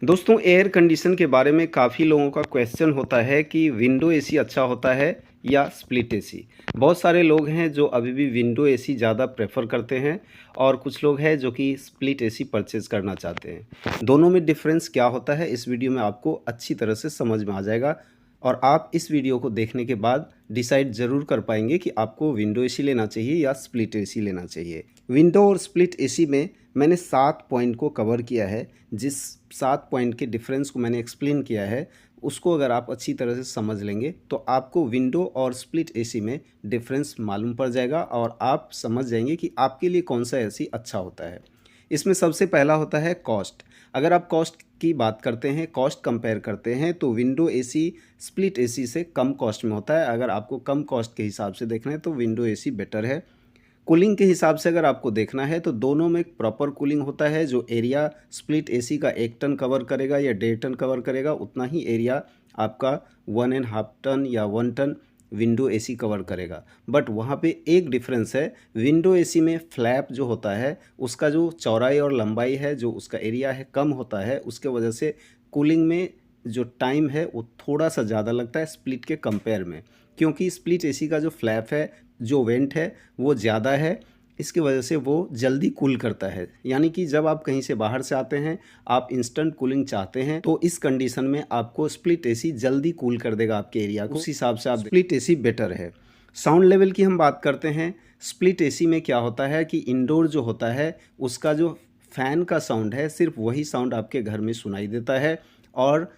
दोस्तों air condition के बारे में काफ़ी लोगों का क्वेश्चन होता है कि विंडो एसी अच्छा होता है या स्प्लिट एसी। बहुत सारे लोग हैं जो अभी भी विंडो एसी ज़्यादा प्रेफर करते हैं और कुछ लोग हैं जो कि स्प्लिट एसी परचेज़ करना चाहते हैं। दोनों में डिफरेंस क्या होता है इस वीडियो में आपको अच्छी तरह से समझ में आ जाएगा और आप इस वीडियो को देखने के बाद डिसाइड ज़रूर कर पाएंगे कि आपको विंडो एसी लेना चाहिए या स्प्लिट एसी लेना चाहिए। विंडो और स्प्लिट एसी में मैंने 7 पॉइंट को कवर किया है। जिस 7 पॉइंट के डिफरेंस को मैंने एक्सप्लेन किया है उसको अगर आप अच्छी तरह से समझ लेंगे तो आपको विंडो और स्प्लिट एसी में डिफरेंस मालूम पड़ जाएगा और आप समझ जाएंगे कि आपके लिए कौन सा एसी अच्छा होता है। इसमें सबसे पहला होता है कॉस्ट। अगर आप कॉस्ट की बात करते हैं, कॉस्ट कंपेयर करते हैं तो विंडो एसी स्प्लिट एसी से कम कॉस्ट में होता है। अगर आपको कम कॉस्ट के हिसाब से देखना है तो विंडो एसी बेटर है। कूलिंग के हिसाब से अगर आपको देखना है तो दोनों में प्रॉपर कूलिंग होता है। जो एरिया स्प्लिट एसी का 1 टन कवर करेगा या 1.5 टन कवर करेगा उतना ही एरिया आपका 1.5 टन या 1 टन विंडो एसी कवर करेगा। बट वहाँ पे एक डिफरेंस है, विंडो एसी में फ्लैप जो होता है उसका जो चौड़ाई और लंबाई है, जो उसका एरिया है कम होता है। उसके वजह से कूलिंग में जो टाइम है वो थोड़ा सा ज़्यादा लगता है स्प्लिट के कंपेयर में, क्योंकि स्प्लिट एसी का जो फ्लैप है, जो वेंट है वो ज़्यादा है। इसकी वजह से वो जल्दी कूल करता है। यानी कि जब आप कहीं से बाहर से आते हैं, आप इंस्टेंट कूलिंग चाहते हैं तो इस कंडीशन में आपको स्प्लिट एसी जल्दी कूल कर देगा आपके एरिया को। उस हिसाब से आप स्प्लिट एसी बेटर है। साउंड लेवल की हम बात करते हैं। स्प्लिट एसी में क्या होता है कि इंडोर जो होता है उसका जो फ़ैन का साउंड है सिर्फ वही साउंड आपके घर में सुनाई देता है और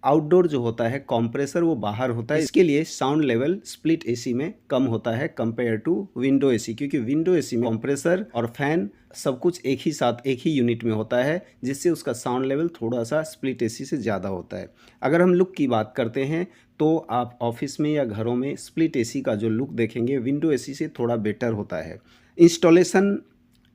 आउटडोर जो होता है कंप्रेसर वो बाहर होता है। इसके लिए साउंड लेवल स्प्लिट एसी में कम होता है कंपेयर टू विंडो एसी, क्योंकि विंडो एसी में कंप्रेसर और फैन सब कुछ एक ही साथ एक ही यूनिट में होता है, जिससे उसका साउंड लेवल थोड़ा सा स्प्लिट एसी से ज़्यादा होता है। अगर हम लुक की बात करते हैं तो आप ऑफिस में या घरों में स्प्लिट एसी का जो लुक देखेंगे विंडो एसी से थोड़ा बेटर होता है। इंस्टॉलेशन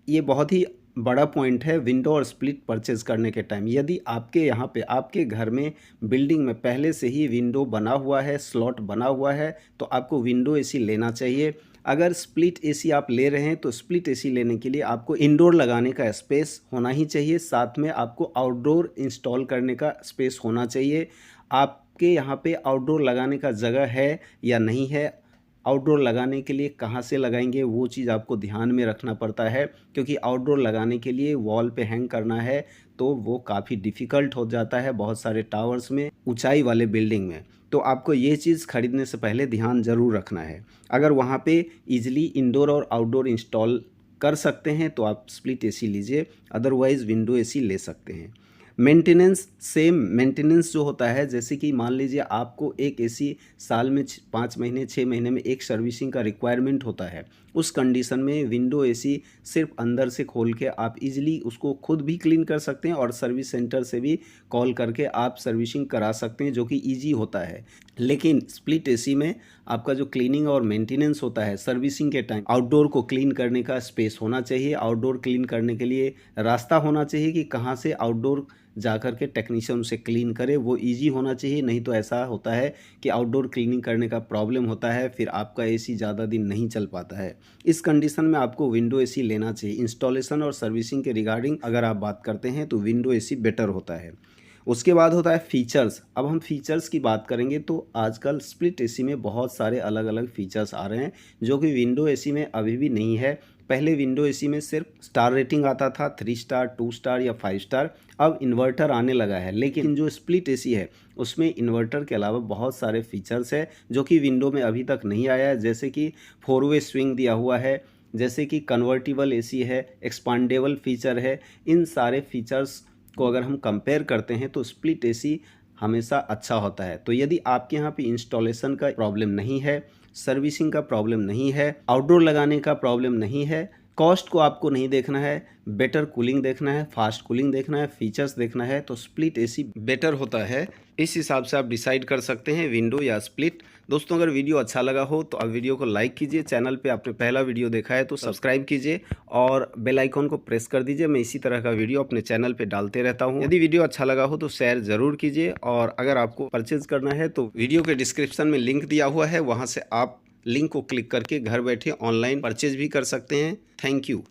ये बहुत ही बड़ा पॉइंट है विंडो और स्प्लिट परचेज़ करने के टाइम। यदि आपके यहाँ पे आपके घर में बिल्डिंग में पहले से ही विंडो बना हुआ है, स्लॉट बना हुआ है, तो आपको विंडो एसी लेना चाहिए। अगर स्प्लिट एसी आप ले रहे हैं तो स्प्लिट एसी लेने के लिए आपको इंडोर लगाने का स्पेस होना ही चाहिए, साथ में आपको आउटडोर इंस्टॉल करने का स्पेस होना चाहिए। आपके यहाँ पे आउटडोर लगाने का जगह है या नहीं है, आउटडोर लगाने के लिए कहाँ से लगाएंगे वो चीज़ आपको ध्यान में रखना पड़ता है, क्योंकि आउटडोर लगाने के लिए वॉल पे हैंग करना है तो वो काफ़ी डिफ़िकल्ट हो जाता है बहुत सारे टावर्स में, ऊंचाई वाले बिल्डिंग में। तो आपको ये चीज़ खरीदने से पहले ध्यान ज़रूर रखना है। अगर वहाँ पे इजीली इंडोर और आउटडोर इंस्टॉल कर सकते हैं तो आप स्प्लिट एसी लीजिए, अदरवाइज़ विंडो एसी ले सकते हैं। मेंटेनेंस, सेम मेंटेनेंस जो होता है, जैसे कि मान लीजिए आपको एक एसी साल में 5 महीने 6 महीने में एक सर्विसिंग का रिक्वायरमेंट होता है। उस कंडीशन में विंडो एसी सिर्फ अंदर से खोल के आप इजीली उसको खुद भी क्लीन कर सकते हैं और सर्विस सेंटर से भी कॉल करके आप सर्विसिंग करा सकते हैं, जो कि ईजी होता है। लेकिन स्प्लिट एसी में आपका जो क्लीनिंग और मेंटेनेंस होता है सर्विसिंग के टाइम, आउटडोर को क्लीन करने का स्पेस होना चाहिए, आउटडोर क्लीन करने के लिए रास्ता होना चाहिए कि कहाँ से आउटडोर जाकर के टेक्नीशियन उसे क्लीन करे, वो इजी होना चाहिए। नहीं तो ऐसा होता है कि आउटडोर क्लीनिंग करने का प्रॉब्लम होता है, फिर आपका एसी ज़्यादा दिन नहीं चल पाता है। इस कंडीशन में आपको विंडो एसी लेना चाहिए। इंस्टॉलेशन और सर्विसिंग के रिगार्डिंग अगर आप बात करते हैं तो विंडो एसी बेटर होता है। उसके बाद होता है फीचर्स। अब हम फीचर्स की बात करेंगे तो आजकल स्प्लिट एसी में बहुत सारे अलग अलग फीचर्स आ रहे हैं जो कि विंडो एसी में अभी भी नहीं है। पहले विंडो एसी में सिर्फ स्टार रेटिंग आता था, 3 स्टार 2 स्टार या 5 स्टार। अब इन्वर्टर आने लगा है, लेकिन जो स्प्लिट एसी है उसमें इन्वर्टर के अलावा बहुत सारे फीचर्स है जो कि विंडो में अभी तक नहीं आया है। जैसे कि 4 वे स्विंग दिया हुआ है, जैसे कि कन्वर्टिबल एसी है, एक्सपांडेबल फीचर है। इन सारे फीचर्स को अगर हम कंपेयर करते हैं तो स्प्लिट एसी हमेशा अच्छा होता है। तो यदि आपके यहाँ पे इंस्टॉलेशन का प्रॉब्लम नहीं है, सर्विसिंग का प्रॉब्लम नहीं है, आउटडोर लगाने का प्रॉब्लम नहीं है, कॉस्ट को आपको नहीं देखना है, बेटर कूलिंग देखना है, फास्ट कूलिंग देखना है, फीचर्स देखना है, तो स्प्लिट एसी बेटर होता है। इस हिसाब से आप डिसाइड कर सकते हैं विंडो या स्प्लिट। दोस्तों अगर वीडियो अच्छा लगा हो तो आप वीडियो को लाइक कीजिए, चैनल पे आपने पहला वीडियो देखा है तो सब्सक्राइब कीजिए और बेल आइकॉन को प्रेस कर दीजिए। मैं इसी तरह का वीडियो अपने चैनल पे डालते रहता हूँ। यदि वीडियो अच्छा लगा हो तो शेयर ज़रूर कीजिए और अगर आपको परचेज़ करना है तो वीडियो के डिस्क्रिप्शन में लिंक दिया हुआ है, वहाँ से आप लिंक को क्लिक करके घर बैठे ऑनलाइन परचेज भी कर सकते हैं। Thank you.